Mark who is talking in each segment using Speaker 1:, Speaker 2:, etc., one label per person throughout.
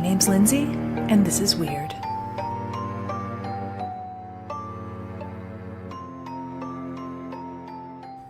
Speaker 1: name's Lindsay, and this is Weird.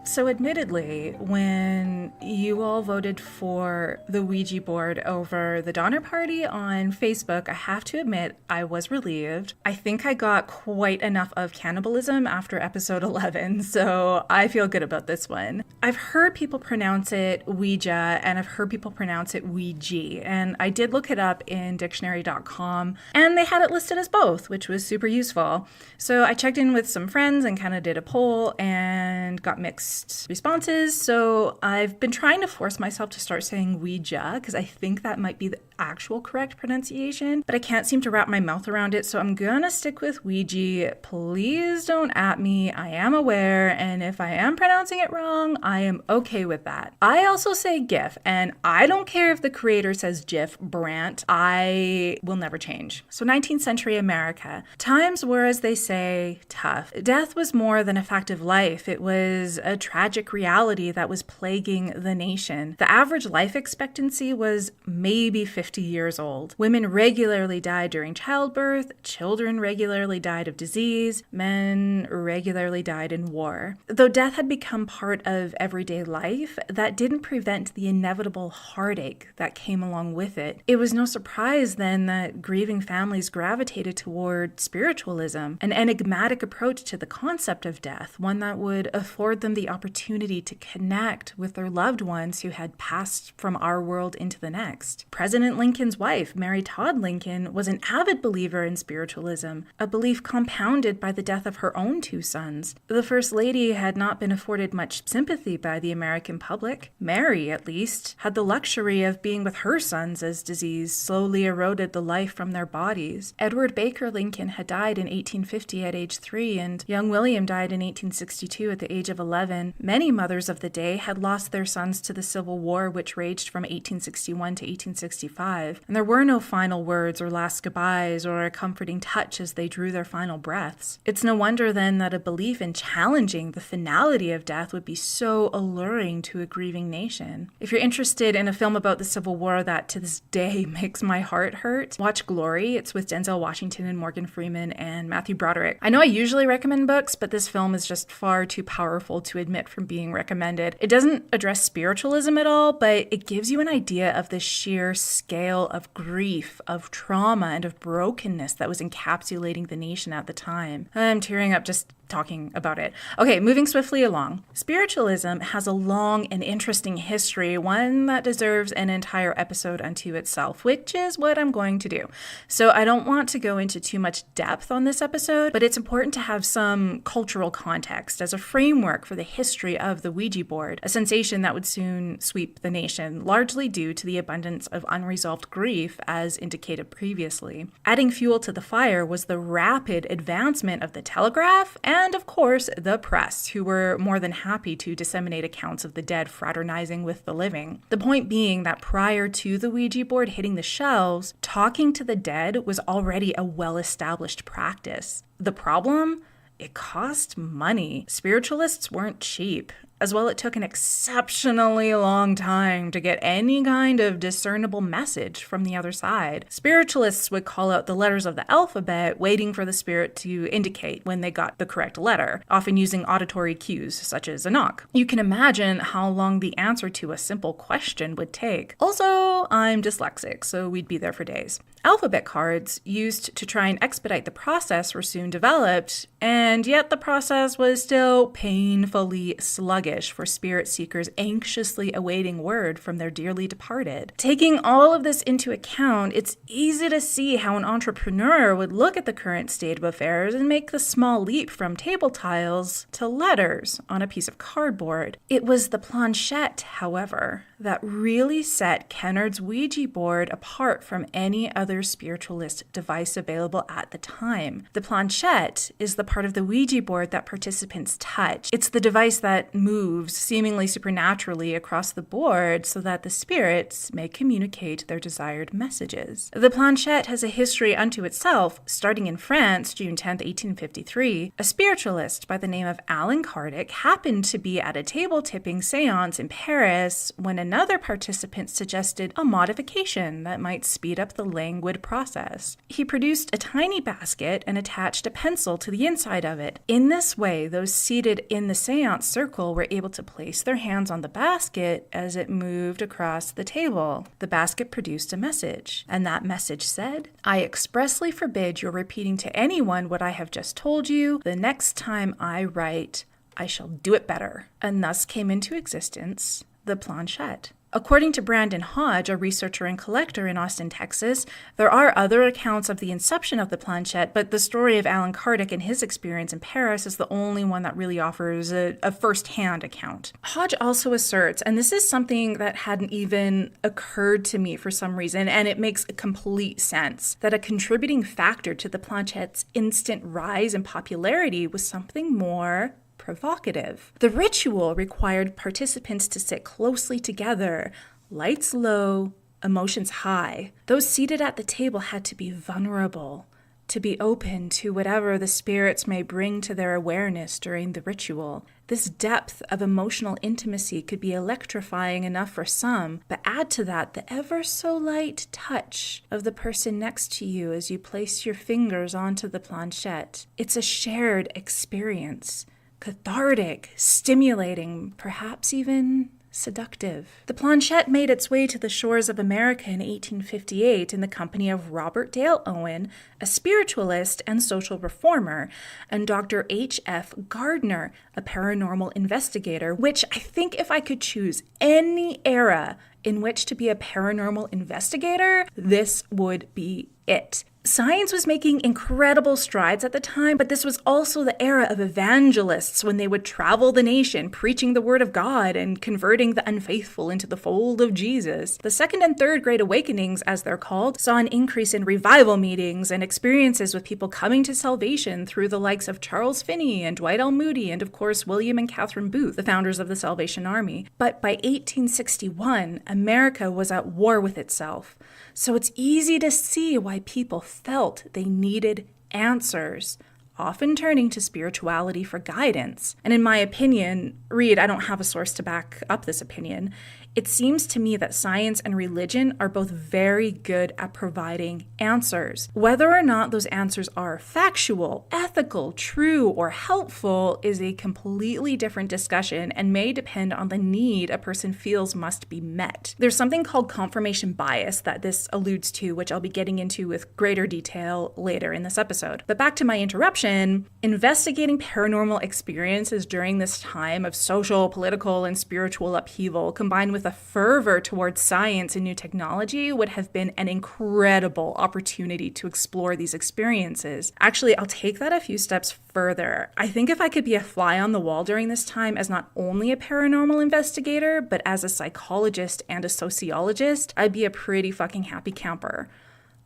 Speaker 1: So admittedly, when you all voted for the Ouija board over the Donner Party on Facebook, I have to admit I was relieved. I think I got quite enough of cannibalism after episode 11, so I feel good about this one. I've heard people pronounce it Ouija, and I've heard people pronounce it Ouija, and I did look it up in dictionary.com, and they had it listed as both, which was super useful. So I checked in with some friends and kind of did a poll and got mixed responses. So I've been trying to force myself to start saying Ouija because I think that might be the actual correct pronunciation, but I can't seem to wrap my mouth around it. So I'm gonna stick with Ouija. Please don't at me. I am aware, and if I am pronouncing it wrong, I am okay with that. I also say GIF, and I don't care if the creator says GIF, Brandt. I will never change. So 19th century America. Times were, as they say, tough. Death was more than a fact of life. It was a tragic reality that was plaguing the nation. The average life expectancy was maybe 50 years old. Women regularly died during childbirth, children regularly died of disease, men regularly died in war. Though death had become part of everyday life, that didn't prevent the inevitable heartache that came along with it. It was no surprise then that grieving families gravitated toward spiritualism, an enigmatic approach to the concept of death, one that would afford them the opportunity to connect with their loved ones who had passed from our world into the next. President Lincoln's wife, Mary Todd Lincoln, was an avid believer in spiritualism, a belief compounded by the death of her own two sons. The First Lady had not been afforded much sympathy by the American public. Mary, at least, had the luxury of being with her sons as disease slowly eroded the life from their bodies. Edward Baker Lincoln had died in 1850 at age 3, and young William died in 1862 at the age of 11. Many mothers of the day had lost their sons to the Civil War, which raged from 1861 to 1865, and there were no final words or last goodbyes or a comforting touch as they drew their final breaths. It's no wonder then that a belief in challenging the finality of death would be so alluring to a grieving nation. If you're interested in a film about the Civil War that to this day makes my heart hurt, watch Glory. It's with Denzel Washington and Morgan Freeman and Matthew Broderick. I know I usually recommend books, but this film is just far too powerful to admit from being recommended. It doesn't address spiritualism at all, but it gives you an idea of the sheer scale of grief, of trauma, and of brokenness that was encapsulating the nation at the time. I'm tearing up just talking about it. Okay, moving swiftly along. Spiritualism has a long and interesting history, one that deserves an entire episode unto itself, which is what I'm going to do. So I don't want to go into too much depth on this episode, but it's important to have some cultural context as a framework for the history of the Ouija board, a sensation that would soon sweep the nation, largely due to the abundance of unresolved grief, as indicated previously. Adding fuel to the fire was the rapid advancement of the telegraph and, of course, the press, who were more than happy to disseminate accounts of the dead fraternizing with the living. The point being that prior to the Ouija board hitting the shelves, talking to the dead was already a well-established practice. The problem? It cost money. Spiritualists weren't cheap. As well, it took an exceptionally long time to get any kind of discernible message from the other side. Spiritualists would call out the letters of the alphabet, waiting for the spirit to indicate when they got the correct letter, often using auditory cues such as a knock. You can imagine how long the answer to a simple question would take. Also, I'm dyslexic, so we'd be there for days. Alphabet cards used to try and expedite the process were soon developed, and yet the process was still painfully sluggish for spirit seekers anxiously awaiting word from their dearly departed. Taking all of this into account, it's easy to see how an entrepreneur would look at the current state of affairs and make the small leap from table tiles to letters on a piece of cardboard. It was the planchette, however, that really set Kennard's Ouija board apart from any other spiritualist device available at the time. The planchette is the part of the Ouija board that participants touch. It's the device that moves moves seemingly supernaturally across the board so that the spirits may communicate their desired messages. The planchette has a history unto itself. Starting in France, June 10th, 1853, a spiritualist by the name of Allan Kardec happened to be at a table-tipping seance in Paris when another participant suggested a modification that might speed up the languid process. He produced a tiny basket and attached a pencil to the inside of it. In this way, those seated in the seance circle were able to place their hands on the basket as it moved across the table. The basket produced a message, and that message said, "I expressly forbid your repeating to anyone what I have just told you. The next time I write, I shall do it better." And thus came into existence the planchette. According to Brandon Hodge, a researcher and collector in Austin, Texas, there are other accounts of the inception of the planchette, but the story of Allan Kardec and his experience in Paris is the only one that really offers a first-hand account. Hodge also asserts, and this is something that hadn't even occurred to me for some reason, and it makes complete sense, that a contributing factor to the planchette's instant rise in popularity was something more provocative. The ritual required participants to sit closely together, lights low, emotions high. Those seated at the table had to be vulnerable, to be open to whatever the spirits may bring to their awareness during the ritual. This depth of emotional intimacy could be electrifying enough for some, but add to that the ever so light touch of the person next to you as you place your fingers onto the planchette. It's a shared experience. Cathartic, stimulating, perhaps even seductive. The planchette made its way to the shores of America in 1858 in the company of Robert Dale Owen, a spiritualist and social reformer, and Dr. H.F. Gardner, a paranormal investigator, which I think if I could choose any era in which to be a paranormal investigator, this would be it. Science was making incredible strides at the time, but this was also the era of evangelists when they would travel the nation preaching the word of God and converting the unfaithful into the fold of Jesus. The second and third Great Awakenings, as they're called, saw an increase in revival meetings and experiences with people coming to salvation through the likes of Charles Finney and Dwight L. Moody and, of course, William and Catherine Booth, the founders of the Salvation Army. But by 1861, America was at war with itself. So it's easy to see why people felt they needed answers, often turning to spirituality for guidance. And in my opinion, Reed, I don't have a source to back up this opinion, it seems to me that science and religion are both very good at providing answers. Whether or not those answers are factual, ethical, true, or helpful is a completely different discussion and may depend on the need a person feels must be met. There's something called confirmation bias that this alludes to, which I'll be getting into with greater detail later in this episode. But back to my interruption, investigating paranormal experiences during this time of social, political, and spiritual upheaval combined with a fervor towards science and new technology would have been an incredible opportunity to explore these experiences. Actually, I'll take that a few steps further. I think if I could be a fly on the wall during this time as not only a paranormal investigator, but as a psychologist and a sociologist, I'd be a pretty fucking happy camper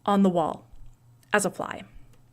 Speaker 1: on the wall as a fly.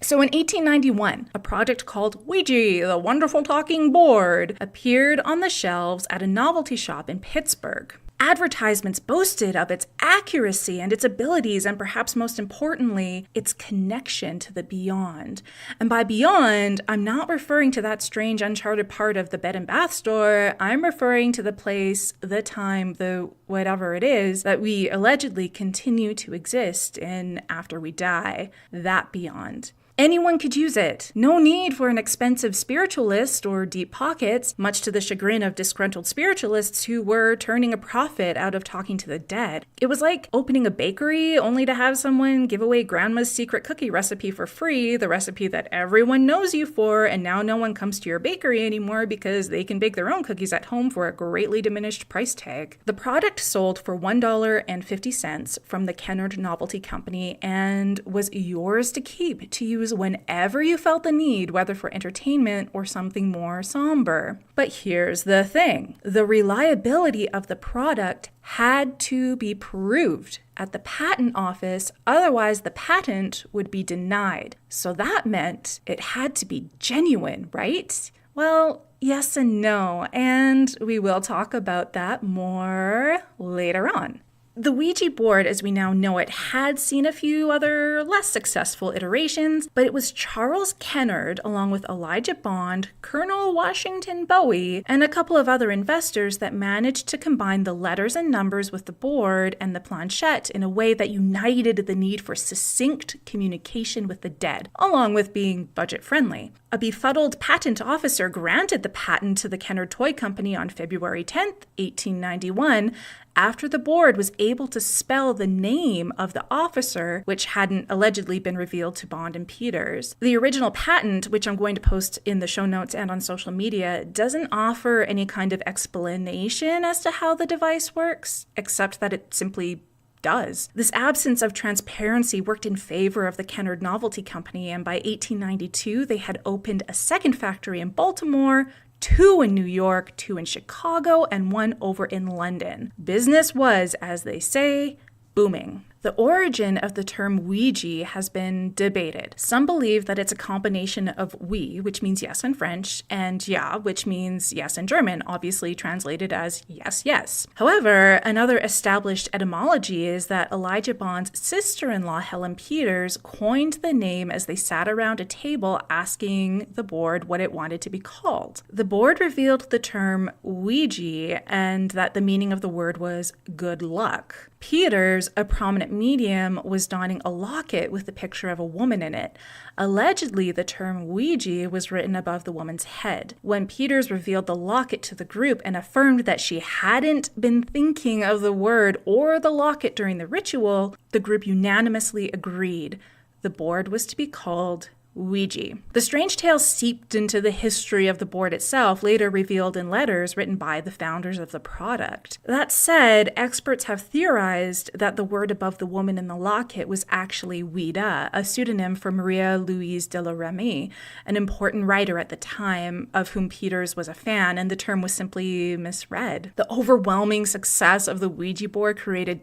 Speaker 1: So in 1891, a project called Ouija, the Wonderful Talking Board, appeared on the shelves at a novelty shop in Pittsburgh. Advertisements boasted of its accuracy and its abilities, and perhaps most importantly, its connection to the beyond. And by beyond, I'm not referring to that strange uncharted part of the bed and bath store. I'm referring to the place, the time, the whatever it is that we allegedly continue to exist in after we die, that beyond. Anyone could use it. No need for an expensive spiritualist or deep pockets, much to the chagrin of disgruntled spiritualists who were turning a profit out of talking to the dead. It was like opening a bakery only to have someone give away grandma's secret cookie recipe for free, the recipe that everyone knows you for, and now no one comes to your bakery anymore because they can bake their own cookies at home for a greatly diminished price tag. The product sold for $1.50 from the Kennard Novelty Company and was yours to keep to use whenever you felt the need, whether for entertainment or something more somber. But here's the thing. The reliability of the product had to be proved at the patent office, otherwise the patent would be denied. So that meant it had to be genuine, right? Well, yes and no, and we will talk about that more later on. The Ouija board, as we now know it, had seen a few other less successful iterations, but it was Charles Kennard, along with Elijah Bond, Colonel Washington Bowie, and a couple of other investors that managed to combine the letters and numbers with the board and the planchette in a way that united the need for succinct communication with the dead, along with being budget-friendly. A befuddled patent officer granted the patent to the Kennard Toy Company on February 10th, 1891, after the board was able to spell the name of the officer, which hadn't allegedly been revealed to Bond and Peters. The original patent, which I'm going to post in the show notes and on social media, doesn't offer any kind of explanation as to how the device works, except that it simply does. This absence of transparency worked in favor of the Kennard Novelty Company, and by 1892, they had opened a second factory in Baltimore, 2 in New York, 2 in Chicago, and 1 over in London. Business was, as they say, booming. The origin of the term Ouija has been debated. Some believe that it's a combination of oui, which means yes in French, and ja, which means yes in German, obviously translated as yes, yes. However, another established etymology is that Elijah Bond's sister-in-law, Helen Peters, coined the name as they sat around a table asking the board what it wanted to be called. The board revealed the term Ouija and that the meaning of the word was good luck. Peters, a prominent medium, was donning a locket with the picture of a woman in it. Allegedly, the term Ouija was written above the woman's head. When Peters revealed the locket to the group and affirmed that she hadn't been thinking of the word or the locket during the ritual, the group unanimously agreed. The board was to be called Ouija. The strange tale seeped into the history of the board itself, later revealed in letters written by the founders of the product. That said, experts have theorized that the word above the woman in the locket was actually Ouida, a pseudonym for Maria Louise de la Remy, an important writer at the time of whom Peters was a fan, and the term was simply misread. The overwhelming success of the Ouija board created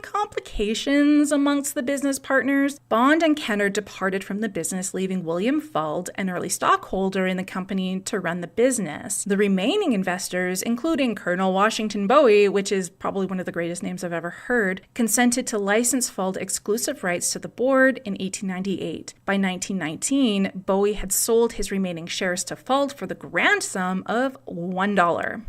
Speaker 1: complications amongst the business partners. Bond and Kennard departed from the business, leaving William Fuld, an early stockholder in the company, to run the business. The remaining investors, including Colonel Washington Bowie, which is probably one of the greatest names I've ever heard, consented to license Fuld exclusive rights to the board in 1898. By 1919, Bowie had sold his remaining shares to Fuld for the grand sum of $1.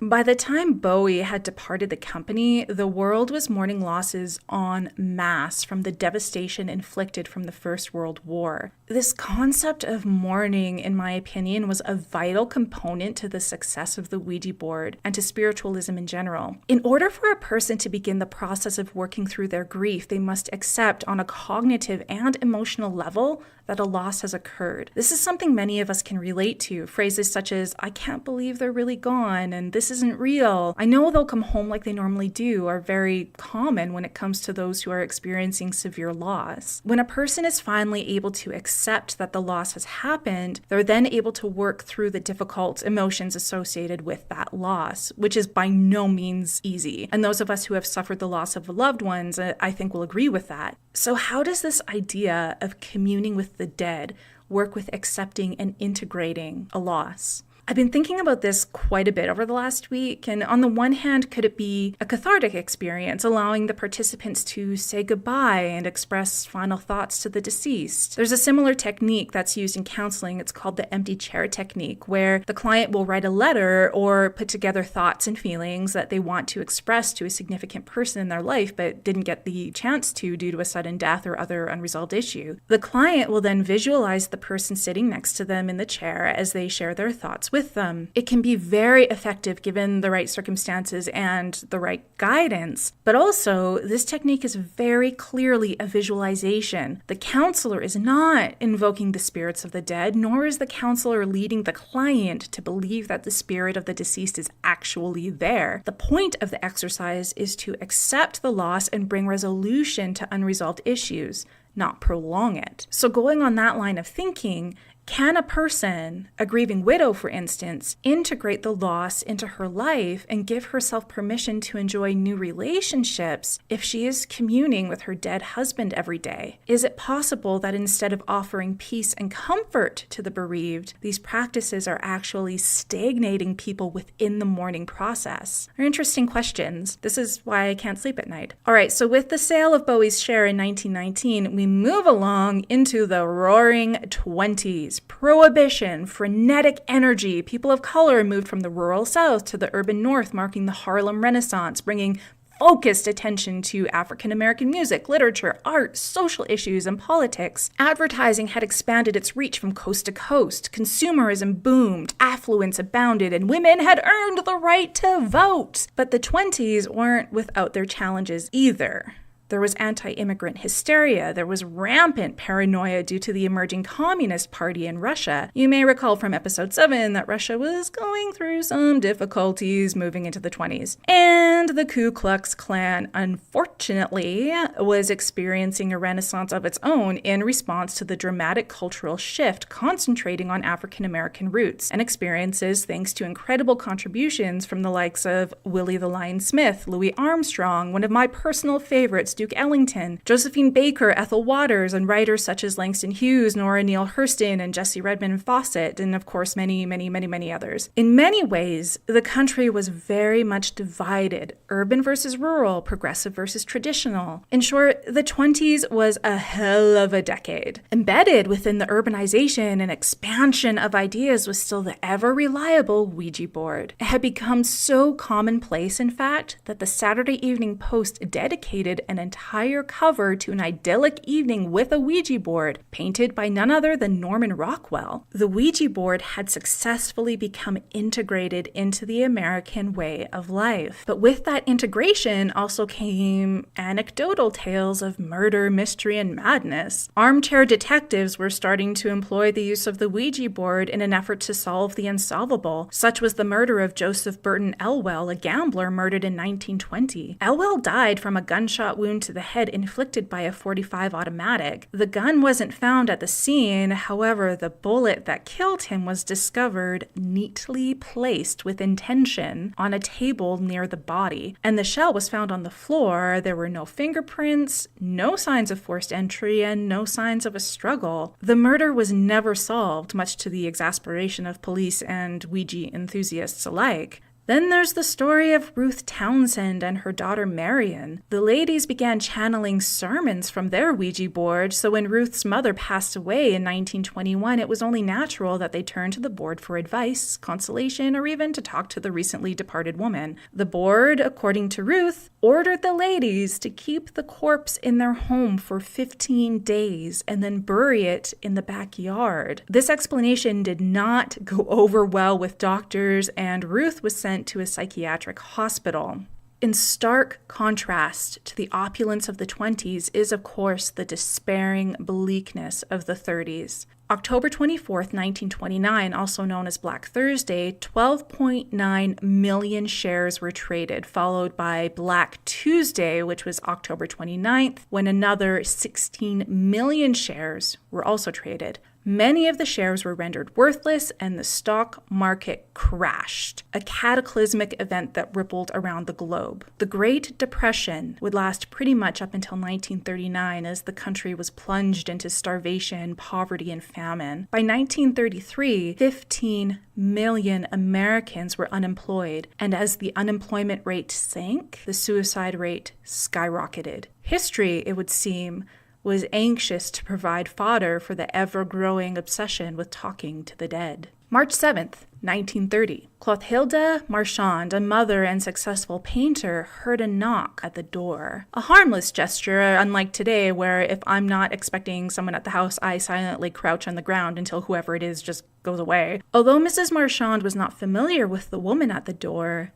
Speaker 1: By the time Bowie had departed the company, the world was mourning losses en masse from the devastation inflicted from the First World War. This concept of mourning, in my opinion, was a vital component to the success of the Ouija board and to spiritualism in general. In order for a person to begin the process of working through their grief, they must accept on a cognitive and emotional level that a loss has occurred. This is something many of us can relate to. Phrases such as, "I can't believe they're really gone," and "this isn't real. I know they'll come home like they normally do," are very common when it comes to those who are experiencing severe loss. When a person is finally able to accept that the loss has happened, they're then able to work through the difficult emotions associated with that loss, which is by no means easy. And those of us who have suffered the loss of loved ones, I think will agree with that. So how does this idea of communing with the dead work with accepting and integrating a loss? I've been thinking about this quite a bit over the last week, and on the one hand, could it be a cathartic experience, allowing the participants to say goodbye and express final thoughts to the deceased? There's a similar technique that's used in counseling. It's called the empty chair technique, where the client will write a letter or put together thoughts and feelings that they want to express to a significant person in their life, but didn't get the chance to due to a sudden death or other unresolved issue. The client will then visualize the person sitting next to them in the chair as they share their thoughts with them. It can be very effective given the right circumstances and the right guidance, but also this technique is very clearly a visualization. The counselor is not invoking the spirits of the dead, nor is the counselor leading the client to believe that the spirit of the deceased is actually there. The point of the exercise is to accept the loss and bring resolution to unresolved issues, not prolong it. So going on that line of thinking, Can a person, a grieving widow for instance, integrate the loss into her life and give herself permission to enjoy new relationships if she is communing with her dead husband every day? Is it possible that instead of offering peace and comfort to the bereaved, these practices are actually stagnating people within the mourning process? They're interesting questions. This is why I can't sleep at night. All right, so with the sale of Bowie's share in 1919, we move along into the roaring 20s. Prohibition, frenetic energy. People of color moved from the rural South to the urban North, marking the Harlem Renaissance, bringing focused attention to African American music, literature, art, social issues, and politics. Advertising had expanded its reach from coast to coast. Consumerism boomed, affluence abounded, and women had earned the right to vote. But the 20s weren't without their challenges either. There was anti-immigrant hysteria. There was rampant paranoia due to the emerging Communist Party in Russia. You may recall from episode 7 that Russia was going through some difficulties moving into the 20s. And the Ku Klux Klan, unfortunately, was experiencing a renaissance of its own in response to the dramatic cultural shift concentrating on African American roots and experiences thanks to incredible contributions from the likes of Willie the Lion Smith, Louis Armstrong, one of my personal favorites, Duke Ellington, Josephine Baker, Ethel Waters, and writers such as Langston Hughes, Nora Neale Hurston, and Jessie Redmond Fawcett, and of course many, many, many, many others. In many ways, the country was very much divided, urban versus rural, progressive versus traditional. In short, the 20s was a hell of a decade. Embedded within the urbanization and expansion of ideas was still the ever-reliable Ouija board. It had become so commonplace, in fact, that the Saturday Evening Post dedicated an entire cover to an idyllic evening with a Ouija board, painted by none other than Norman Rockwell. The Ouija board had successfully become integrated into the American way of life. But with that integration also came anecdotal tales of murder, mystery, and madness. Armchair detectives were starting to employ the use of the Ouija board in an effort to solve the unsolvable. Such was the murder of Joseph Burton Elwell, a gambler murdered in 1920. Elwell died from a gunshot wound to the head inflicted by a .45 automatic. The gun wasn't found at the scene, however, the bullet that killed him was discovered neatly placed with intention on a table near the body, and the shell was found on the floor. There were no fingerprints, no signs of forced entry, and no signs of a struggle. The murder was never solved, much to the exasperation of police and Ouija enthusiasts alike. Then there's the story of Ruth Townsend and her daughter Marion. The ladies began channeling sermons from their Ouija board, so when Ruth's mother passed away in 1921, it was only natural that they turned to the board for advice, consolation, or even to talk to the recently departed woman. The board, according to Ruth, ordered the ladies to keep the corpse in their home for 15 days and then bury it in the backyard. This explanation did not go over well with doctors, and Ruth was sent to a psychiatric hospital. In stark contrast to the opulence of the 20s is, of course, the despairing bleakness of the 30s. October 24th, 1929, also known as Black Thursday, 12.9 million shares were traded, followed by Black Tuesday, which was October 29th, when another 16 million shares were also traded. Many of the shares were rendered worthless and the stock market crashed, a cataclysmic event that rippled around the globe. The Great Depression would last pretty much up until 1939 as the country was plunged into starvation, poverty, and famine. By 1933, 15 million Americans were unemployed, and as the unemployment rate sank, the suicide rate skyrocketed. History, it would seem, was anxious to provide fodder for the ever-growing obsession with talking to the dead. March 7th, 1930. Clothilde Marchand, a mother and successful painter, heard a knock at the door. A harmless gesture, unlike today, where if I'm not expecting someone at the house, I silently crouch on the ground until whoever it is just goes away. Although Mrs. Marchand was not familiar with the woman at the door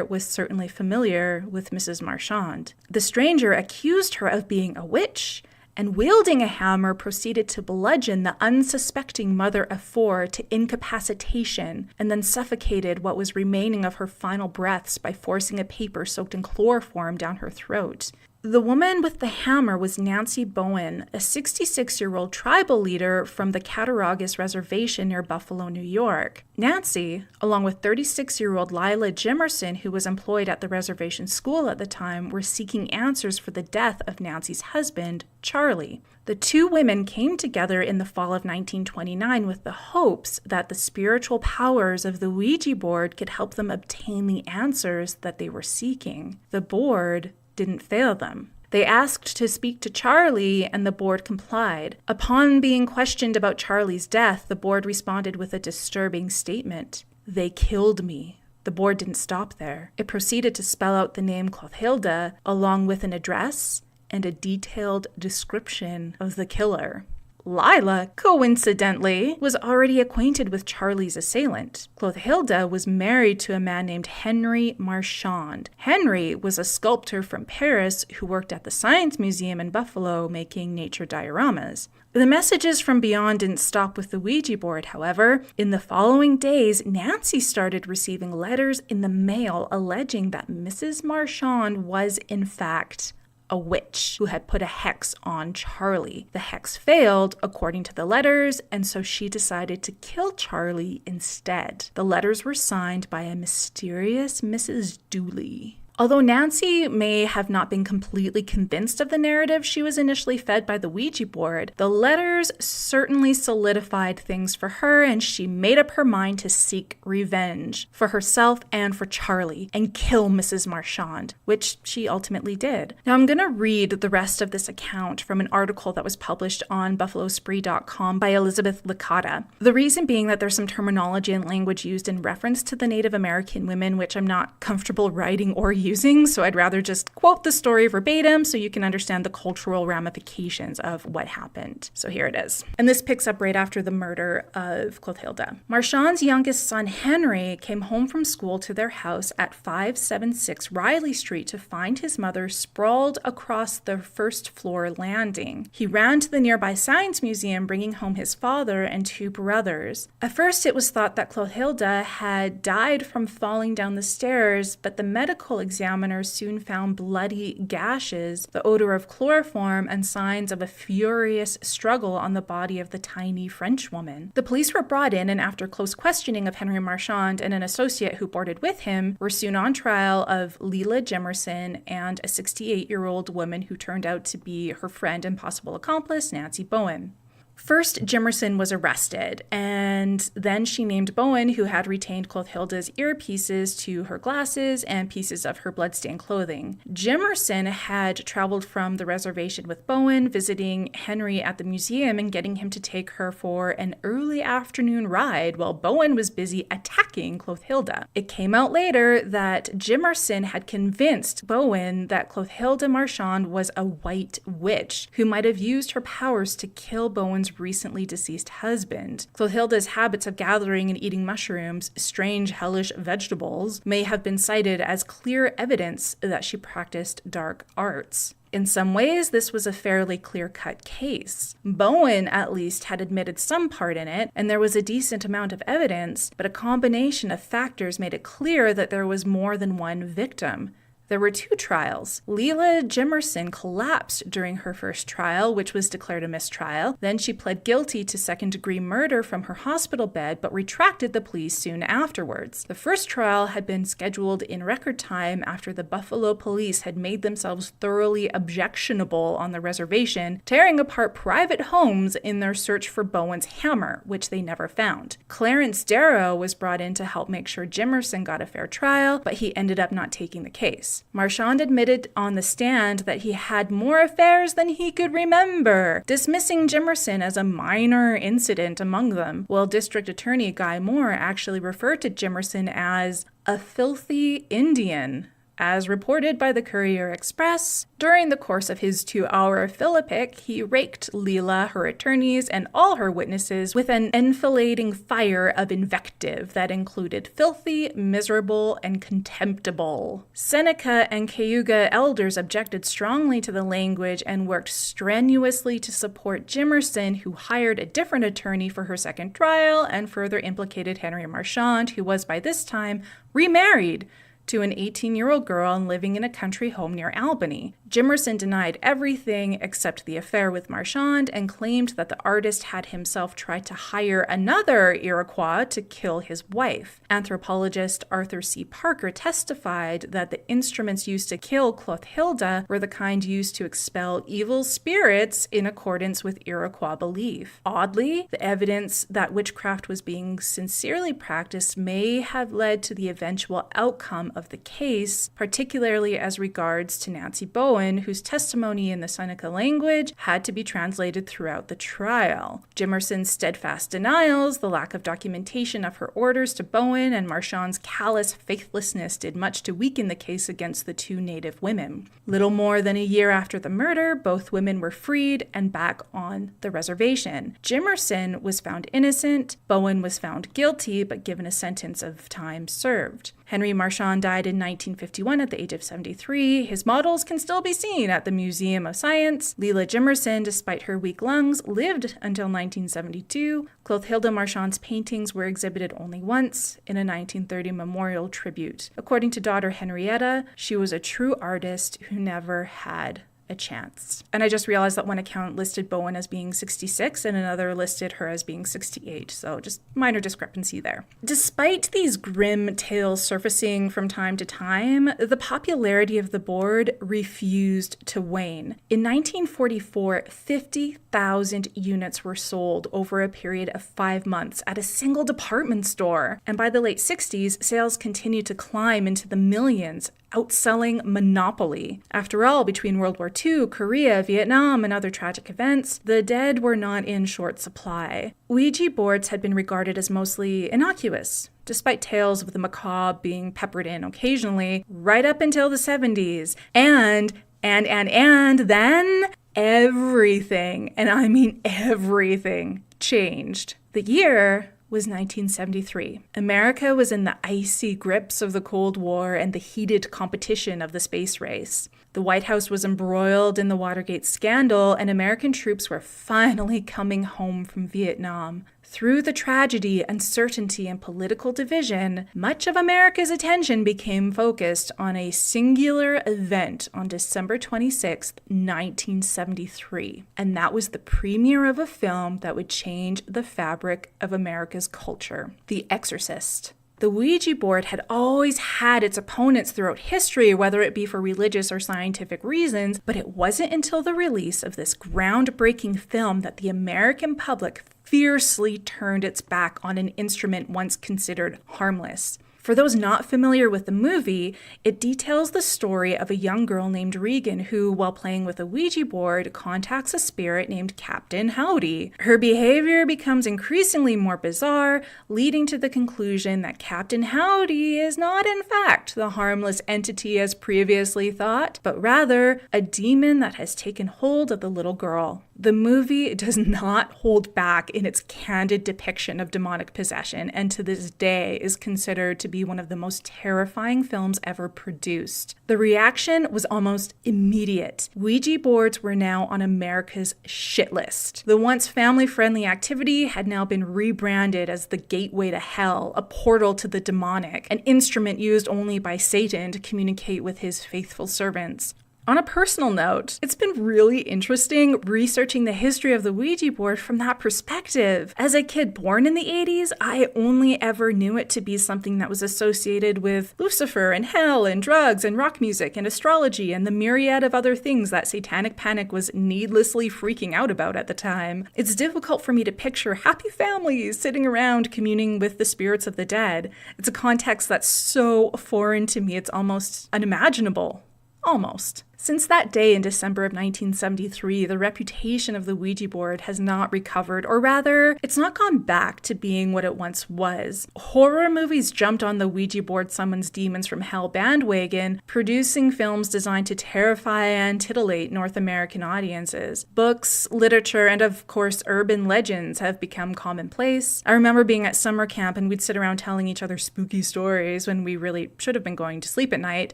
Speaker 1: was certainly familiar with Mrs. Marchand. The stranger accused her of being a witch, and wielding a hammer proceeded to bludgeon the unsuspecting mother of four to incapacitation, and then suffocated what was remaining of her final breaths by forcing a paper soaked in chloroform down her throat. The woman with the hammer was Nancy Bowen, a 66-year-old tribal leader from the Cattaraugus Reservation near Buffalo, New York. Nancy, along with 36-year-old Lila Jimerson, who was employed at the reservation school at the time, were seeking answers for the death of Nancy's husband, Charlie. The two women came together in the fall of 1929 with the hopes that the spiritual powers of the Ouija board could help them obtain the answers that they were seeking. The board didn't fail them. They asked to speak to Charlie, and the board complied. Upon being questioned about Charlie's death, the board responded with a disturbing statement. "They killed me." The board didn't stop there. It proceeded to spell out the name Clothilde, along with an address and a detailed description of the killer. Lila, coincidentally, was already acquainted with Charlie's assailant. Clothilde was married to a man named Henry Marchand. Henry was a sculptor from Paris who worked at the Science Museum in Buffalo making nature dioramas. The messages from beyond didn't stop with the Ouija board, however. In the following days, Nancy started receiving letters in the mail alleging that Mrs. Marchand was, in fact, a witch who had put a hex on Charlie. The hex failed, according to the letters, and so she decided to kill Charlie instead. The letters were signed by a mysterious Mrs. Dooley. Although Nancy may have not been completely convinced of the narrative she was initially fed by the Ouija board, the letters certainly solidified things for her, and she made up her mind to seek revenge for herself and for Charlie and kill Mrs. Marchand, which she ultimately did. Now I'm going to read the rest of this account from an article that was published on buffalospree.com by Elizabeth Licata. The reason being that there's some terminology and language used in reference to the Native American women, which I'm not comfortable writing or using, so I'd rather just quote the story verbatim so you can understand the cultural ramifications of what happened. So here it is. And this picks up right after the murder of Clothilde. Marchand's youngest son, Henry, came home from school to their house at 576 Riley Street to find his mother sprawled across the first floor landing. He ran to the nearby Science Museum, bringing home his father and two brothers. At first, it was thought that Clothilde had died from falling down the stairs, but the medical examiner soon found bloody gashes, the odor of chloroform, and signs of a furious struggle on the body of the tiny French woman. The police were brought in, and after close questioning of Henry Marchand and an associate who boarded with him, were soon on trial of Lila Jimerson and a 68-year-old woman who turned out to be her friend and possible accomplice, Nancy Bowen. First, Jimerson was arrested, and then she named Bowen, who had retained Clothilde's earpieces, to her glasses and pieces of her bloodstained clothing. Jimerson had traveled from the reservation with Bowen, visiting Henry at the museum and getting him to take her for an early afternoon ride while Bowen was busy attacking Clothilde. It came out later that Jimerson had convinced Bowen that Clothilde Marchand was a white witch who might have used her powers to kill Bowen's recently deceased husband. Clothilde's habits of gathering and eating mushrooms, strange, hellish vegetables, may have been cited as clear evidence that she practiced dark arts. In some ways, this was a fairly clear-cut case. Bowen, at least, had admitted some part in it, and there was a decent amount of evidence, but a combination of factors made it clear that there was more than one victim. There were two trials. Lila Jimerson collapsed during her first trial, which was declared a mistrial. Then she pled guilty to second-degree murder from her hospital bed, but retracted the plea soon afterwards. The first trial had been scheduled in record time after the Buffalo police had made themselves thoroughly objectionable on the reservation, tearing apart private homes in their search for Bowen's hammer, which they never found. Clarence Darrow was brought in to help make sure Jimerson got a fair trial, but he ended up not taking the case. Marchand admitted on the stand that he had more affairs than he could remember, dismissing Jimerson as a minor incident among them, while District Attorney Guy Moore actually referred to Jimerson as a filthy Indian. As reported by the Courier Express, during the course of his 2-hour philippic, he raked Lila, her attorneys, and all her witnesses with an enfilading fire of invective that included filthy, miserable, and contemptible. Seneca and Cayuga elders objected strongly to the language and worked strenuously to support Jimerson, who hired a different attorney for her second trial and further implicated Henry Marchand, who was by this time remarried to an 18-year-old girl and living in a country home near Albany. Jimerson denied everything except the affair with Marchand and claimed that the artist had himself tried to hire another Iroquois to kill his wife. Anthropologist Arthur C. Parker testified that the instruments used to kill Clothilde were the kind used to expel evil spirits in accordance with Iroquois belief. Oddly, the evidence that witchcraft was being sincerely practiced may have led to the eventual outcome of the case, particularly as regards to Nancy Bowen, whose testimony in the Seneca language had to be translated throughout the trial. Jimerson's steadfast denials, the lack of documentation of her orders to Bowen, and Marchand's callous faithlessness did much to weaken the case against the two Native women. Little more than a year after the murder, both women were freed and back on the reservation. Jimerson was found innocent, Bowen was found guilty but given a sentence of time served. Henry Marchand died in 1951 at the age of 73. His models can still be seen at the Museum of Science. Leela Jimerson, despite her weak lungs, lived until 1972. Clothilde Marchand's paintings were exhibited only once in a 1930 memorial tribute. According to daughter Henrietta, she was a true artist who never had a chance. And I just realized that one account listed Bowen as being 66 and another listed her as being 68, so just minor discrepancy there. Despite these grim tales surfacing from time to time, the popularity of the board refused to wane. In 1944, 50,000 units were sold over a period of 5 months at a single department store, and by the late 60s, sales continued to climb into the millions, outselling Monopoly. After all, between World War II, Korea, Vietnam, and other tragic events, the dead were not in short supply. Ouija boards had been regarded as mostly innocuous, despite tales of the macabre being peppered in occasionally, right up until the 70s. And then everything, and I mean everything, changed. The year was 1973. America was in the icy grips of the Cold War and the heated competition of the space race. The White House was embroiled in the Watergate scandal, and American troops were finally coming home from Vietnam. Through the tragedy, uncertainty, and political division, much of America's attention became focused on a singular event on December 26, 1973. And that was the premiere of a film that would change the fabric of America's culture, The Exorcist. The Ouija board had always had its opponents throughout history, whether it be for religious or scientific reasons, but it wasn't until the release of this groundbreaking film that the American public fiercely turned its back on an instrument once considered harmless. For those not familiar with the movie, it details the story of a young girl named Regan who, while playing with a Ouija board, contacts a spirit named Captain Howdy. Her behavior becomes increasingly more bizarre, leading to the conclusion that Captain Howdy is not in fact the harmless entity as previously thought, but rather a demon that has taken hold of the little girl. The movie does not hold back in its candid depiction of demonic possession, and to this day is considered to be one of the most terrifying films ever produced. The reaction was almost immediate. Ouija boards were now on America's shit list. The once family-friendly activity had now been rebranded as the gateway to hell, a portal to the demonic, an instrument used only by Satan to communicate with his faithful servants. On a personal note, it's been really interesting researching the history of the Ouija board from that perspective. As a kid born in the 80s, I only ever knew it to be something that was associated with Lucifer and hell and drugs and rock music and astrology and the myriad of other things that Satanic Panic was needlessly freaking out about at the time. It's difficult for me to picture happy families sitting around communing with the spirits of the dead. It's a context that's so foreign to me, it's almost unimaginable. Almost. Since that day in December of 1973, the reputation of the Ouija board has not recovered, or rather, it's not gone back to being what it once was. Horror movies jumped on the Ouija board summons demons from hell bandwagon, producing films designed to terrify and titillate North American audiences. Books, literature, and of course urban legends have become commonplace. I remember being at summer camp and we'd sit around telling each other spooky stories when we really should have been going to sleep at night.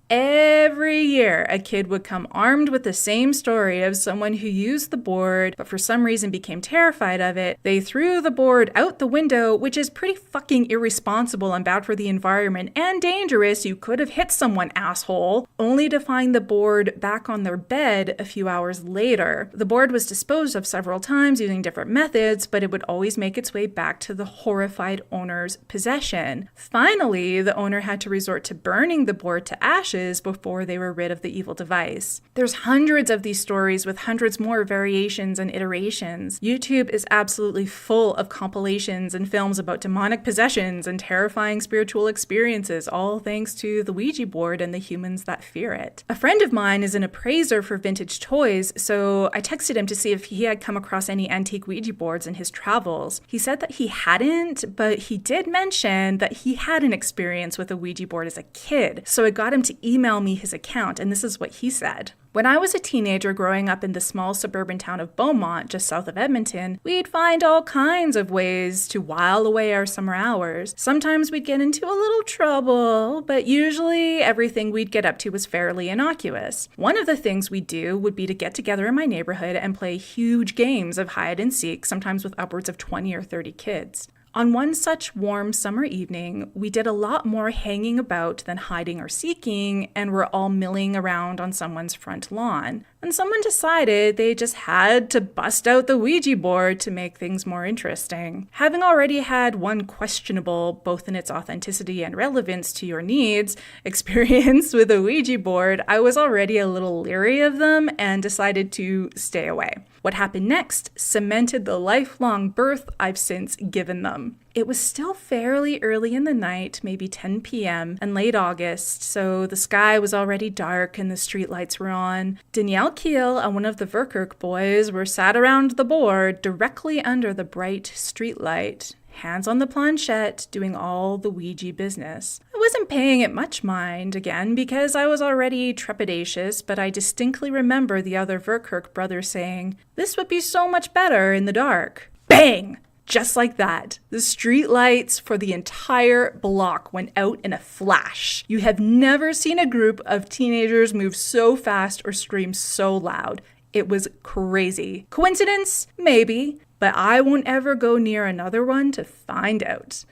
Speaker 1: Every year, a kid would come armed with the same story of someone who used the board, but for some reason became terrified of it. They threw the board out the window, which is pretty fucking irresponsible and bad for the environment and dangerous. You could have hit someone, asshole, only to find the board back on their bed a few hours later. The board was disposed of several times using different methods, but it would always make its way back to the horrified owner's possession. Finally, the owner had to resort to burning the board to ashes before they were rid of the evil device. There's hundreds of these stories with hundreds more variations and iterations. YouTube is absolutely full of compilations and films about demonic possessions and terrifying spiritual experiences, all thanks to the Ouija board and the humans that fear it. A friend of mine is an appraiser for vintage toys, so I texted him to see if he had come across any antique Ouija boards in his travels. He said that he hadn't, but he did mention that he had an experience with a Ouija board as a kid, so I got him to email me his account, and this is what he said. When I was a teenager growing up in the small suburban town of Beaumont, just south of Edmonton, we'd find all kinds of ways to while away our summer hours. Sometimes we'd get into a little trouble, but usually everything we'd get up to was fairly innocuous. One of the things we'd do would be to get together in my neighborhood and play huge games of hide and seek, sometimes with upwards of 20 or 30 kids. On one such warm summer evening, we did a lot more hanging about than hiding or seeking, and were all milling around on someone's front lawn. And someone decided they just had to bust out the Ouija board to make things more interesting. Having already had one questionable, both in its authenticity and relevance to your needs, experience with a Ouija board, I was already a little leery of them and decided to stay away. What happened next cemented the lifelong berth I've since given them. It was still fairly early in the night, maybe 10 p.m., and late August, so the sky was already dark and the streetlights were on. Danielle Keel and one of the Verkerk boys were sat around the board directly under the bright streetlight, hands on the planchette, doing all the Ouija business. I wasn't paying it much mind, again, because I was already trepidatious, but I distinctly remember the other Verkerk brother saying, "This would be so much better in the dark." Bang! Just like that, the street lights for the entire block went out in a flash. You have never seen a group of teenagers move so fast or scream so loud. It was crazy. Coincidence? Maybe, but I won't ever go near another one to find out.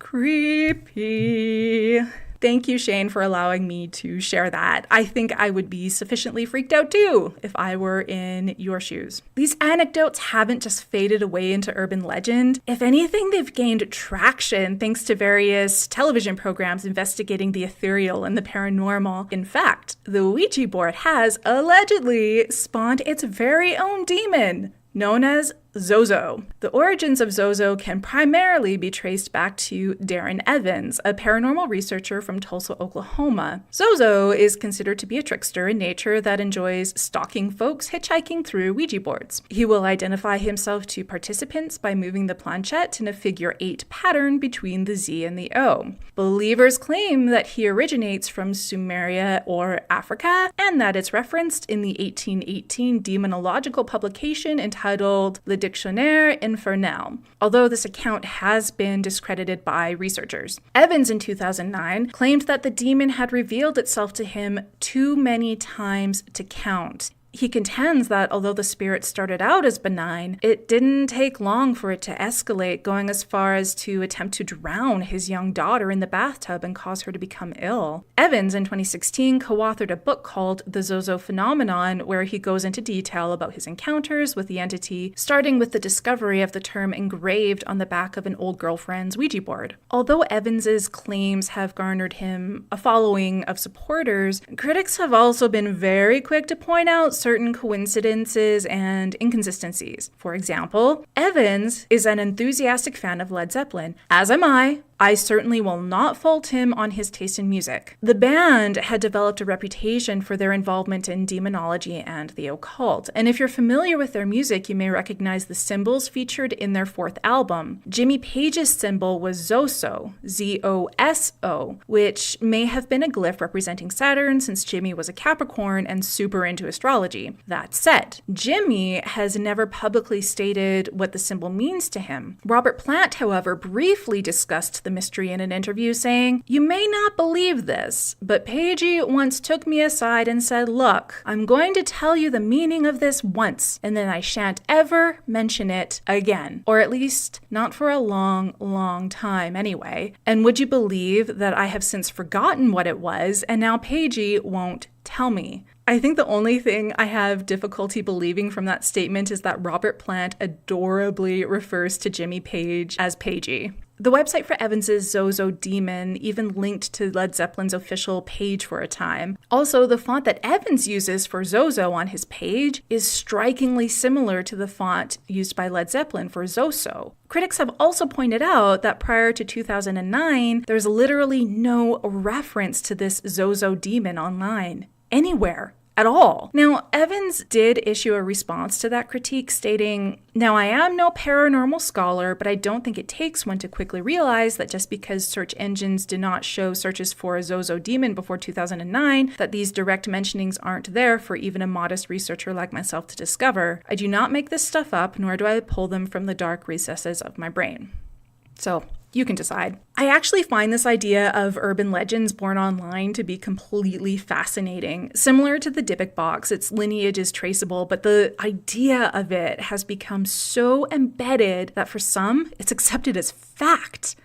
Speaker 1: Creepy. Thank you, Shane, for allowing me to share that. I think I would be sufficiently freaked out too if I were in your shoes. These anecdotes haven't just faded away into urban legend. If anything, they've gained traction thanks to various television programs investigating the ethereal and the paranormal. In fact, the Ouija board has allegedly spawned its very own demon, known as Zozo. The origins of Zozo can primarily be traced back to Darren Evans, a paranormal researcher from Tulsa, Oklahoma. Zozo is considered to be a trickster in nature that enjoys stalking folks hitchhiking through Ouija boards. He will identify himself to participants by moving the planchette in a figure 8 pattern between the Z and the O. Believers claim that he originates from Sumeria or Africa, and that it's referenced in the 1818 demonological publication entitled Le Dictionnaire Infernal, although this account has been discredited by researchers. Evans in 2009 claimed that the demon had revealed itself to him too many times to count. He contends that although the spirit started out as benign, it didn't take long for it to escalate, going as far as to attempt to drown his young daughter in the bathtub and cause her to become ill. Evans, in 2016, co-authored a book called The Zozo Phenomenon, where he goes into detail about his encounters with the entity, starting with the discovery of the term engraved on the back of an old girlfriend's Ouija board. Although Evans's claims have garnered him a following of supporters, critics have also been very quick to point out certain coincidences and inconsistencies. For example, Evans is an enthusiastic fan of Led Zeppelin, as am I. I certainly will not fault him on his taste in music. The band had developed a reputation for their involvement in demonology and the occult, and if you're familiar with their music, you may recognize the symbols featured in their 4th album. Jimmy Page's symbol was Zoso, Z-O-S-O, which may have been a glyph representing Saturn since Jimmy was a Capricorn and super into astrology. That said, Jimmy has never publicly stated what the symbol means to him. Robert Plant, however, briefly discussed the mystery in an interview, saying, "You may not believe this, but Paigey once took me aside and said, 'Look, I'm going to tell you the meaning of this once, and then I shan't ever mention it again.' Or at least not for a long, long time anyway. And would you believe that I have since forgotten what it was, and now Paigey won't tell me?" I think the only thing I have difficulty believing from that statement is that Robert Plant adorably refers to Jimmy Page as Paigey. The website for Evans's Zozo Demon even linked to Led Zeppelin's official page for a time. Also, the font that Evans uses for Zozo on his page is strikingly similar to the font used by Led Zeppelin for Zoso. Critics have also pointed out that prior to 2009, there's literally no reference to this Zozo Demon online, anywhere at all. Now, Evans did issue a response to that critique stating, "Now, I am no paranormal scholar, but I don't think it takes one to quickly realize that just because search engines do not show searches for a Zozo Demon before 2009, that these direct mentionings aren't there for even a modest researcher like myself to discover. I do not make this stuff up, nor do I pull them from the dark recesses of my brain." So, you can decide. I actually find this idea of urban legends born online to be completely fascinating. Similar to the Dybbuk box, its lineage is traceable, but the idea of it has become so embedded that for some, it's accepted as fact.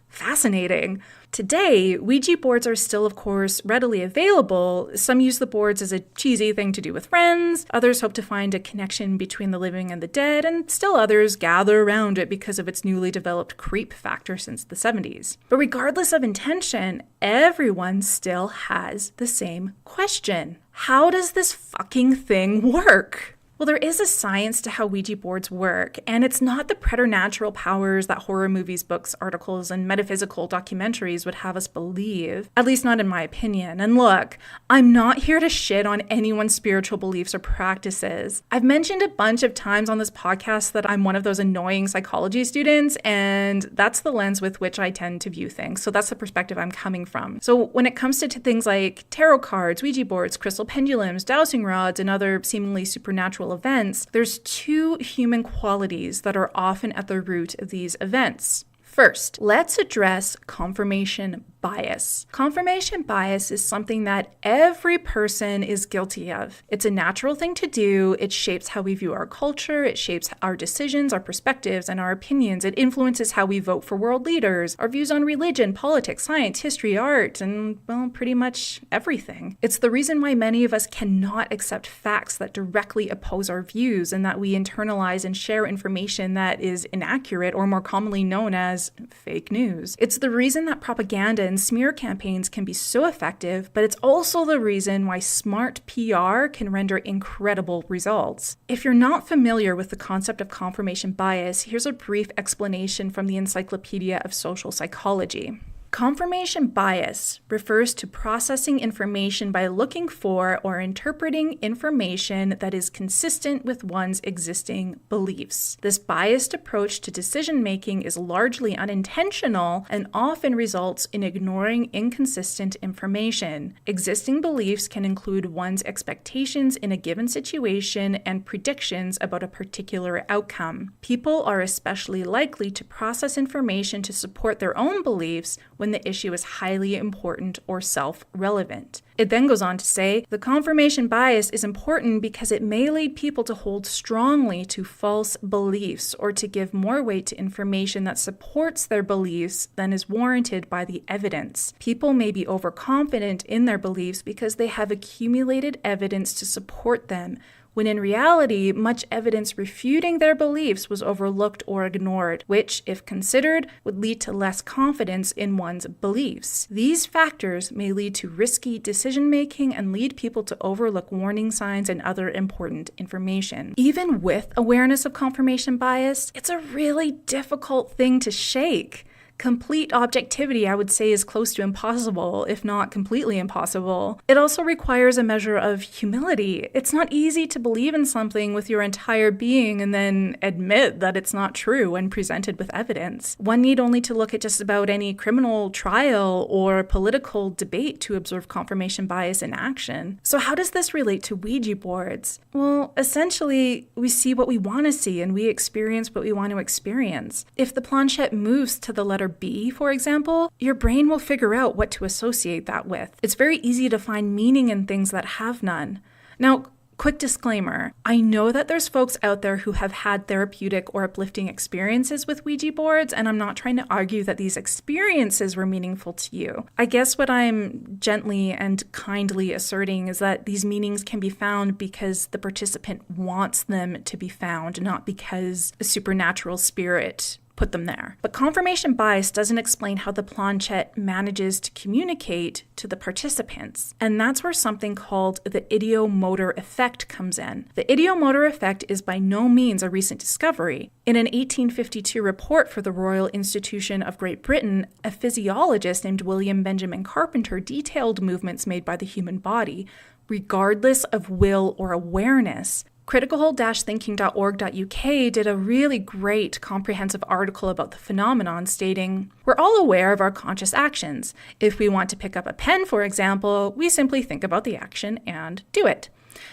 Speaker 1: Fascinating. Today, Ouija boards are still, of course, readily available. Some use the boards as a cheesy thing to do with friends. Others hope to find a connection between the living and the dead, and still others gather around it because of its newly developed creep factor since the 70s. But regardless of intention, everyone still has the same question. How does this fucking thing work? Well, there is a science to how Ouija boards work, and it's not the preternatural powers that horror movies, books, articles, and metaphysical documentaries would have us believe, at least not in my opinion. And look, I'm not here to shit on anyone's spiritual beliefs or practices. I've mentioned a bunch of times on this podcast that I'm one of those annoying psychology students, and that's the lens with which I tend to view things. So that's the perspective I'm coming from. So when it comes to things like tarot cards, Ouija boards, crystal pendulums, dowsing rods, and other seemingly supernatural events, there's two human qualities that are often at the root of these events. First, let's address confirmation bias. Confirmation bias is something that every person is guilty of. It's a natural thing to do. It shapes how we view our culture. It shapes our decisions, our perspectives, and our opinions. It influences how we vote for world leaders, our views on religion, politics, science, history, art, and, well, pretty much everything. It's the reason why many of us cannot accept facts that directly oppose our views, and that we internalize and share information that is inaccurate, or more commonly known as fake news. It's the reason that propaganda and smear campaigns can be so effective, but it's also the reason why smart PR can render incredible results. If you're not familiar with the concept of confirmation bias, here's a brief explanation from the Encyclopedia of Social Psychology. Confirmation bias refers to processing information by looking for or interpreting information that is consistent with one's existing beliefs. This biased approach to decision-making is largely unintentional and often results in ignoring inconsistent information. Existing beliefs can include one's expectations in a given situation and predictions about a particular outcome. People are especially likely to process information to support their own beliefs when the issue is highly important or self-relevant. It then goes on to say, the confirmation bias is important because it may lead people to hold strongly to false beliefs or to give more weight to information that supports their beliefs than is warranted by the evidence. People may be overconfident in their beliefs because they have accumulated evidence to support them, when in reality, much evidence refuting their beliefs was overlooked or ignored, which, if considered, would lead to less confidence in one's beliefs. These factors may lead to risky decision-making and lead people to overlook warning signs and other important information. Even with awareness of confirmation bias, it's a really difficult thing to shake. Complete objectivity, I would say, is close to impossible, if not completely impossible. It also requires a measure of humility. It's not easy to believe in something with your entire being and then admit that it's not true when presented with evidence. One need only to look at just about any criminal trial or political debate to observe confirmation bias in action. So how does this relate to Ouija boards? Well, essentially, we see what we want to see and we experience what we want to experience. If the planchette moves to the letter B, for example, your brain will figure out what to associate that with. It's very easy to find meaning in things that have none. Now, quick disclaimer, I know that there's folks out there who have had therapeutic or uplifting experiences with Ouija boards, and I'm not trying to argue that these experiences were meaningful to you. I guess what I'm gently and kindly asserting is that these meanings can be found because the participant wants them to be found, not because a supernatural spirit put them there. But confirmation bias doesn't explain how the planchette manages to communicate to the participants. And that's where something called the ideomotor effect comes in. The ideomotor effect is by no means a recent discovery. In an 1852 report for the Royal Institution of Great Britain, a physiologist named William Benjamin Carpenter detailed movements made by the human body, regardless of will or awareness. Critical-thinking.org.uk did a really great comprehensive article about the phenomenon stating, "We're all aware of our conscious actions. If we want to pick up a pen, for example, we simply think about the action and do it.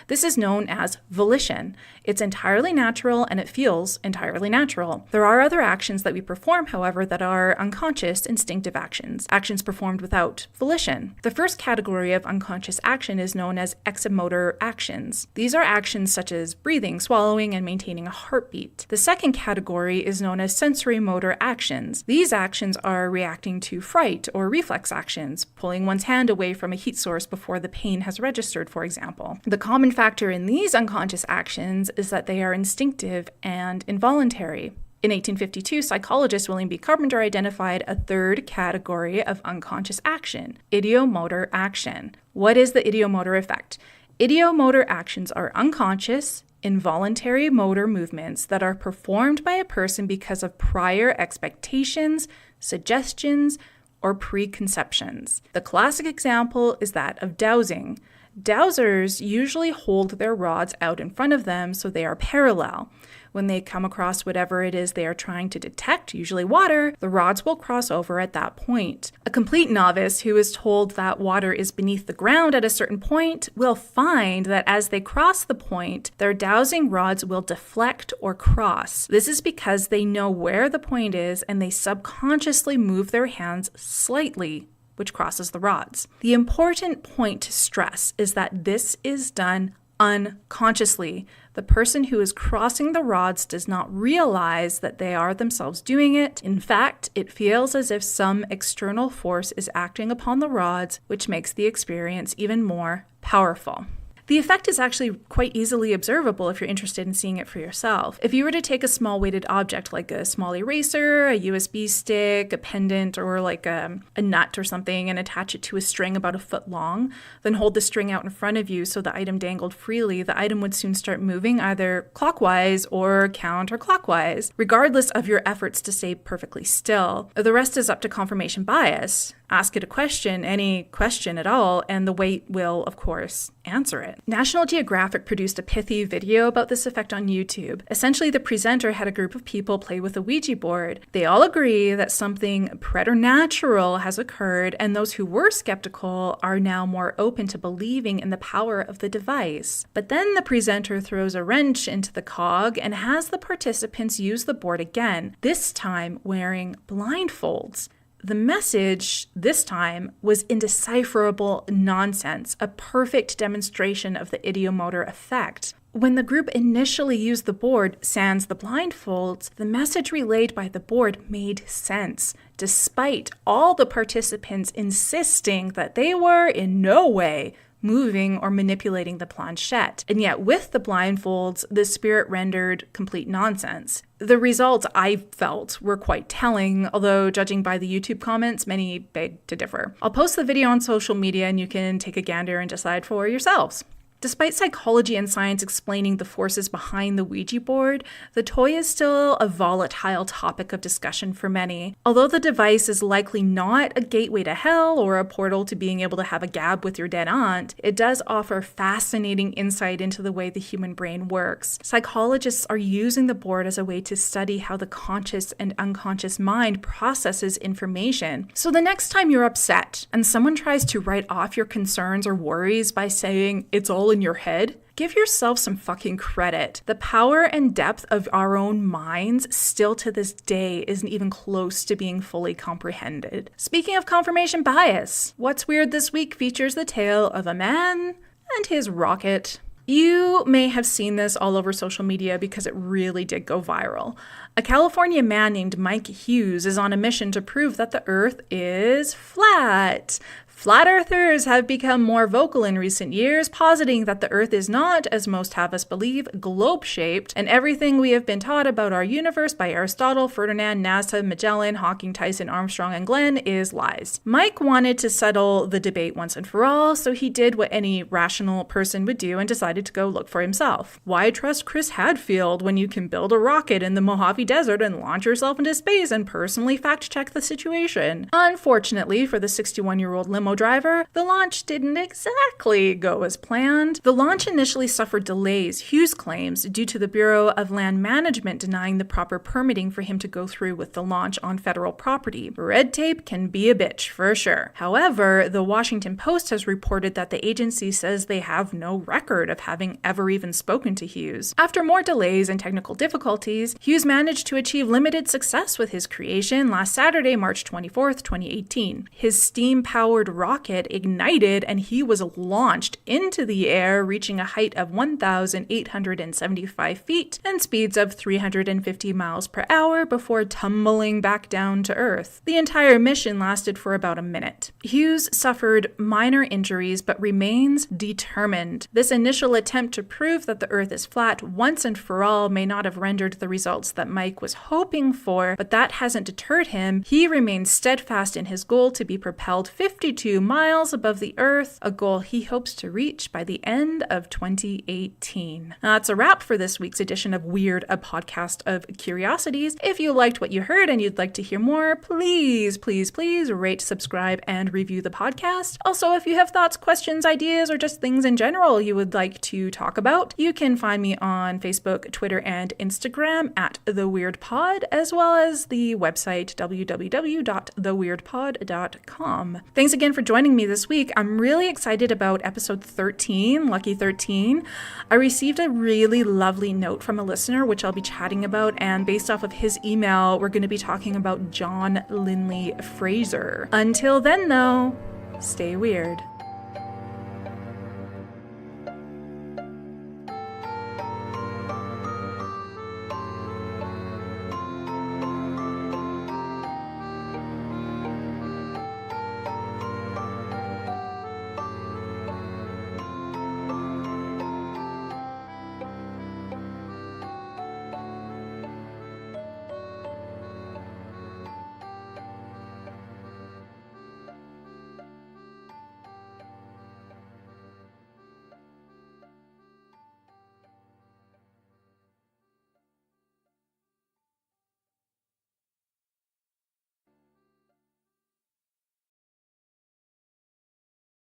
Speaker 1: This is known as volition. It's entirely natural and it feels entirely natural. There are other actions that we perform, however, that are unconscious, instinctive actions performed without volition. The first category of unconscious action is known as exomotor actions. These are actions such as breathing, swallowing, and maintaining a heartbeat. The second category is known as sensory motor actions. These actions are reacting to fright or reflex actions, pulling one's hand away from a heat source before the pain has registered, for example. The common factor in these unconscious actions is that they are instinctive and involuntary. In 1852, psychologist William B. Carpenter identified a third category of unconscious action, ideomotor action. What is the ideomotor effect? Ideomotor actions are unconscious, involuntary motor movements that are performed by a person because of prior expectations, suggestions, or preconceptions. The classic example is that of dowsing. Dowsers usually hold their rods out in front of them so they are parallel. When they come across whatever it is they are trying to detect, usually water, the rods will cross over at that point. A complete novice who is told that water is beneath the ground at a certain point will find that as they cross the point, their dowsing rods will deflect or cross. This is because they know where the point is and they subconsciously move their hands slightly, which crosses the rods. The important point to stress is that this is done unconsciously. The person who is crossing the rods does not realize that they are themselves doing it. In fact, it feels as if some external force is acting upon the rods, which makes the experience even more powerful. The effect is actually quite easily observable if you're interested in seeing it for yourself. If you were to take a small weighted object like a small eraser, a USB stick, a pendant, or like a nut or something and attach it to a string about a foot long, then hold the string out in front of you so the item dangled freely, the item would soon start moving either clockwise or counterclockwise, regardless of your efforts to stay perfectly still. The rest is up to confirmation bias. Ask it a question, any question at all, and the weight will, of course, answer it. National Geographic produced a pithy video about this effect on YouTube. Essentially, the presenter had a group of people play with a Ouija board. They all agree that something preternatural has occurred, and those who were skeptical are now more open to believing in the power of the device. But then the presenter throws a wrench into the cog and has the participants use the board again, this time wearing blindfolds. The message this time was indecipherable nonsense, a perfect demonstration of the ideomotor effect. When the group initially used the board, sans the blindfolds, the message relayed by the board made sense, despite all the participants insisting that they were in no way moving or manipulating the planchette. And yet with the blindfolds, the spirit rendered complete nonsense. The results I felt were quite telling, although judging by the YouTube comments, many beg to differ. I'll post the video on social media and you can take a gander and decide for yourselves. Despite psychology and science explaining the forces behind the Ouija board, the toy is still a volatile topic of discussion for many. Although the device is likely not a gateway to hell or a portal to being able to have a gab with your dead aunt, it does offer fascinating insight into the way the human brain works. Psychologists are using the board as a way to study how the conscious and unconscious mind processes information. So the next time you're upset and someone tries to write off your concerns or worries by saying it's all in your head, Give yourself some fucking credit. The power and depth of our own minds still to this day isn't even close to being fully comprehended. Speaking of confirmation bias, What's Weird this week features the tale of a man and his rocket. You may have seen this all over social media because it really did go viral. A California man named Mike Hughes is on a mission to prove that the Earth is flat. Flat earthers have become more vocal in recent years, positing that the Earth is not, as most have us believe, globe-shaped, and everything we have been taught about our universe by Aristotle, Ferdinand, NASA, Magellan, Hawking, Tyson, Armstrong, and Glenn is lies. Mike wanted to settle the debate once and for all, so he did what any rational person would do and decided to go look for himself. Why trust Chris Hadfield when you can build a rocket in the Mojave Desert and launch yourself into space and personally fact-check the situation? Unfortunately for the 61-year-old limo driver, the launch didn't exactly go as planned. The launch initially suffered delays, Hughes claims, due to the Bureau of Land Management denying the proper permitting for him to go through with the launch on federal property. Red tape can be a bitch, for sure. However, the Washington Post has reported that the agency says they have no record of having ever even spoken to Hughes. After more delays and technical difficulties, Hughes managed to achieve limited success with his creation last Saturday, March 24th, 2018. His steam-powered rocket ignited and he was launched into the air, reaching a height of 1,875 feet and speeds of 350 miles per hour before tumbling back down to Earth. The entire mission lasted for about a minute. Hughes suffered minor injuries but remains determined. This initial attempt to prove that the Earth is flat once and for all may not have rendered the results that Mike was hoping for, but that hasn't deterred him. He remains steadfast in his goal to be propelled 52 miles above the Earth, a goal he hopes to reach by the end of 2018. That's a wrap for this week's edition of Weird, a podcast of curiosities. If you liked what you heard and you'd like to hear more, please rate, subscribe, and review the podcast. Also, if you have thoughts, questions, ideas, or just things in general you would like to talk about, you can find me on Facebook, Twitter, and Instagram at The Weird Pod, as well as the website www.theweirdpod.com. Thanks again for joining me this week. I'm really excited about episode 13, Lucky 13. I received a really lovely note from a listener, which I'll be chatting about, and based off of his email, we're going to be talking about John Linley Fraser. Until then, though, stay weird.